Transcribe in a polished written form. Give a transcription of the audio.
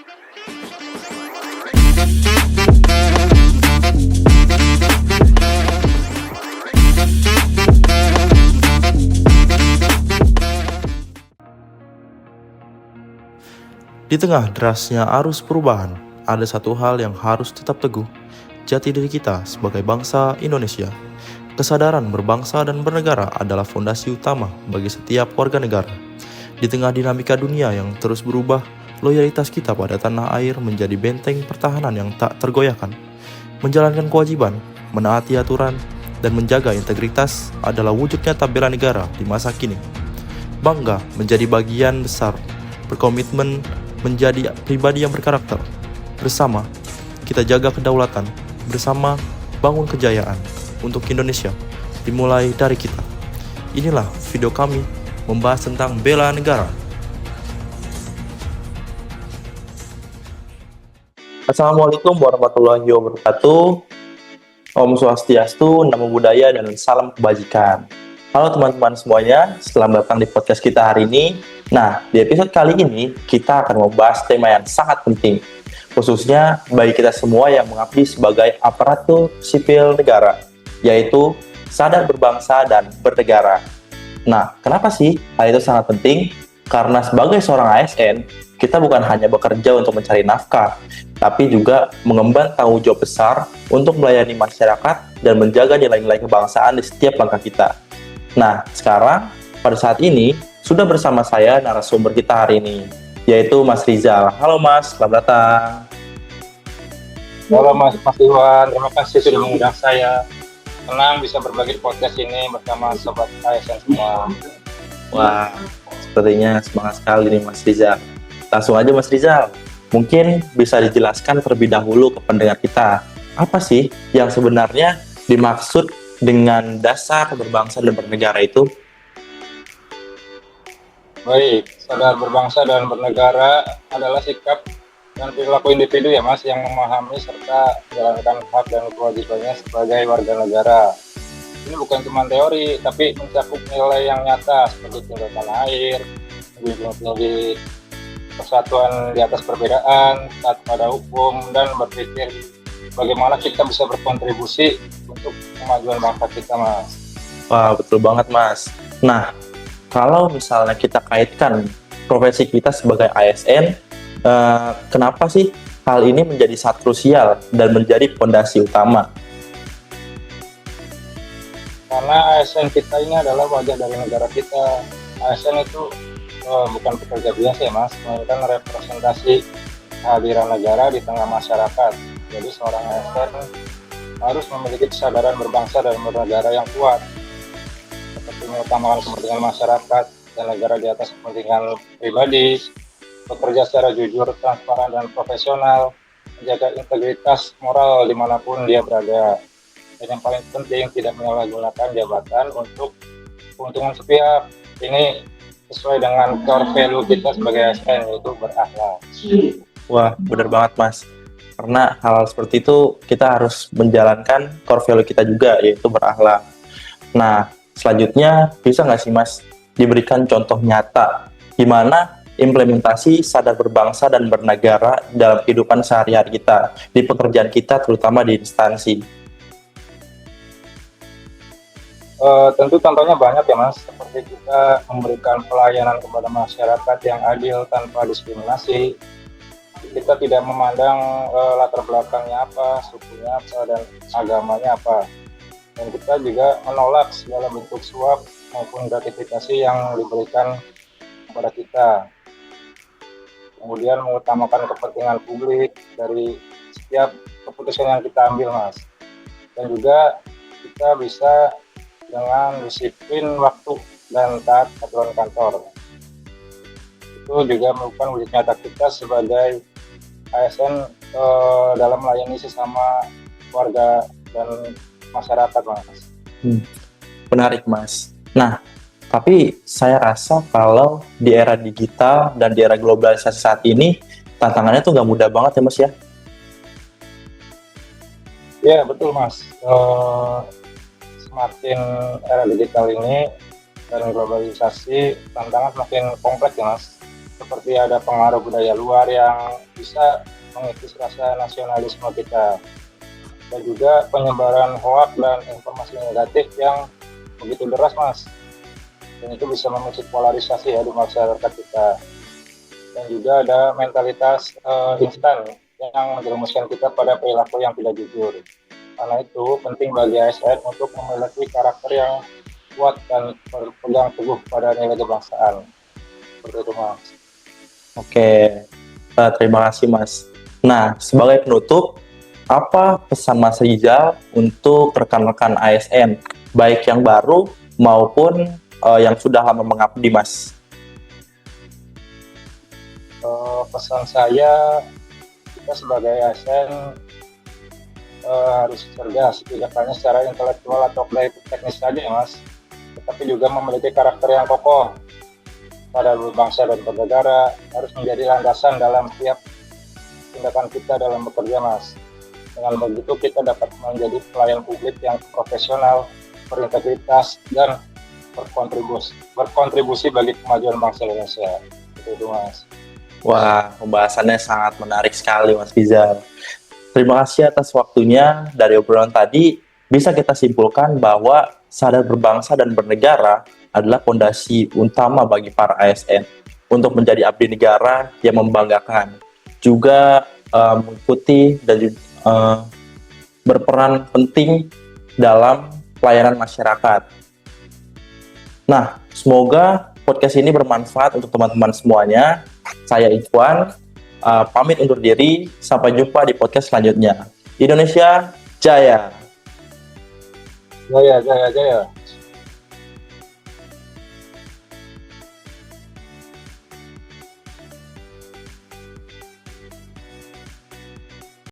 Di tengah derasnya arus perubahan, ada satu hal yang harus tetap teguh, jati diri kita sebagai bangsa Indonesia. Kesadaran berbangsa dan bernegara adalah fondasi utama bagi setiap warga negara. Di tengah dinamika dunia yang terus berubah, loyalitas kita pada tanah air menjadi benteng pertahanan yang tak tergoyahkan. Menjalankan kewajiban, menaati aturan, dan menjaga integritas adalah wujud nyata bela negara di masa kini. Bangga menjadi bagian besar, berkomitmen menjadi pribadi yang berkarakter. Bersama, kita jaga kedaulatan. Bersama, bangun kejayaan untuk Indonesia, dimulai dari kita. Inilah video kami membahas tentang bela negara. Assalamualaikum warahmatullahi wabarakatuh. Om Swastiastu, Namo Buddhaya, dan salam kebajikan. Halo teman-teman semuanya, selamat datang di podcast kita hari ini. Nah, di episode kali ini kita akan membahas tema yang sangat penting, khususnya bagi kita semua yang mengabdi sebagai aparatur sipil negara, yaitu sadar berbangsa dan bernegara. Nah, kenapa sih hal itu sangat penting? Karena sebagai seorang ASN, kita bukan hanya bekerja untuk mencari nafkah, tapi juga mengemban tanggung jawab besar untuk melayani masyarakat dan menjaga nilai-nilai kebangsaan di setiap langkah kita. Nah, sekarang pada saat ini sudah bersama saya narasumber kita hari ini, yaitu Mas Rizal. Halo Mas, selamat datang. Halo Mas Iwan, terima kasih sudah mengundang saya. Senang bisa berbagi di podcast ini bersama sobat ASN semua. Wah, sepertinya semangat sekali nih Mas Rizal. Langsung aja Mas Rizal, mungkin bisa dijelaskan terlebih dahulu ke pendengar kita, apa sih yang sebenarnya dimaksud dengan dasar berbangsa dan bernegara itu? Baik, sadar berbangsa dan bernegara adalah sikap dan perilaku individu ya Mas yang memahami serta menjalankan hak dan kewajibannya sebagai warga negara. Ini bukan cuma teori, tapi mencakup nilai yang nyata seperti cinta tanah air, menjunjung tinggi persatuan di atas perbedaan, taat pada hukum, dan berpikir bagaimana kita bisa berkontribusi untuk kemajuan bangsa kita, Mas. Wah, betul banget Mas. Nah, kalau misalnya kita kaitkan profesi kita sebagai ASN, kenapa sih hal ini menjadi sangat krusial dan menjadi fondasi utama? Karena ASN kita ini adalah wajah dari negara kita. ASN itu bukan pekerja biasa ya Mas, melainkan representasi kehadiran negara di tengah masyarakat. Jadi seorang ASN harus memiliki kesadaran berbangsa dan bernegara yang kuat, seperti mengutamakan kepentingan masyarakat dan negara di atas kepentingan pribadi, bekerja secara jujur, transparan, dan profesional, menjaga integritas moral dimanapun dia berada. Dan yang paling penting, tidak menyalahgunakan jabatan untuk keuntungan sepihak. Ini sesuai dengan core value kita sebagai ASN, yaitu berakhlak. Wah, benar banget Mas. Karena hal seperti itu kita harus menjalankan core value kita juga, yaitu berakhlak. Nah, selanjutnya bisa nggak sih Mas diberikan contoh nyata gimana implementasi sadar berbangsa dan bernegara dalam kehidupan sehari-hari kita, di pekerjaan kita terutama di instansi? Tentu contohnya banyak ya Mas, seperti kita memberikan pelayanan kepada masyarakat yang adil tanpa diskriminasi. Kita tidak memandang latar belakangnya apa, sukunya apa, dan agamanya apa. Dan kita juga menolak segala bentuk suap maupun gratifikasi yang diberikan kepada kita. Kemudian mengutamakan kepentingan publik dari setiap keputusan yang kita ambil Mas. Dan juga kita bisa dengan disiplin waktu dan taat aturan kantor. Itu juga merupakan wujud nyata kita sebagai ASN dalam melayani sesama warga dan masyarakat, Mas. Menarik, Mas. Nah, tapi saya rasa kalau di era digital dan di era globalisasi saat ini, tantangannya tuh nggak mudah banget ya, Mas ya? Ya, betul, Mas. Semakin era digital ini dan globalisasi, tantangan semakin kompleks ya Mas, seperti ada pengaruh budaya luar yang bisa mengikis rasa nasionalisme kita, dan juga penyebaran hoak dan informasi negatif yang begitu deras Mas, dan itu bisa memicu polarisasi ya di masyarakat kita. Dan juga ada mentalitas instan yang menjerumuskan kita pada perilaku yang tidak jujur. Karena itu penting bagi ASN untuk memiliki karakter yang kuat dan berpegang teguh pada nilai kebangsaan. Seperti itu Mas. Oke, terima kasih Mas. Nah, sebagai penutup, apa pesan Mas Rizal untuk rekan-rekan ASN, baik yang baru maupun yang sudah lama mengabdi, Mas? Pesan saya, kita sebagai ASN harus cerdas, tidak hanya secara intelektual atau teknis saja ya Mas, tetapi juga memiliki karakter yang kokoh pada berbangsa dan bernegara, harus menjadi landasan dalam setiap tindakan kita dalam bekerja Mas. Dengan begitu kita dapat menjadi pelayan publik yang profesional, berintegritas, dan berkontribusi bagi kemajuan bangsa Indonesia. Itu Mas. Wah, pembahasannya sangat menarik sekali Mas Rizal. Terima kasih atas waktunya. Dari obrolan tadi, bisa kita simpulkan bahwa sadar berbangsa dan bernegara adalah fondasi utama bagi para ASN untuk menjadi abdi negara yang membanggakan. Juga mengikuti dan berperan penting dalam pelayanan masyarakat. Nah, semoga podcast ini bermanfaat untuk teman-teman semuanya. Saya Ikhwan, pamit undur diri. Sampai jumpa di podcast selanjutnya. Indonesia Jaya! Jaya, jaya, jaya.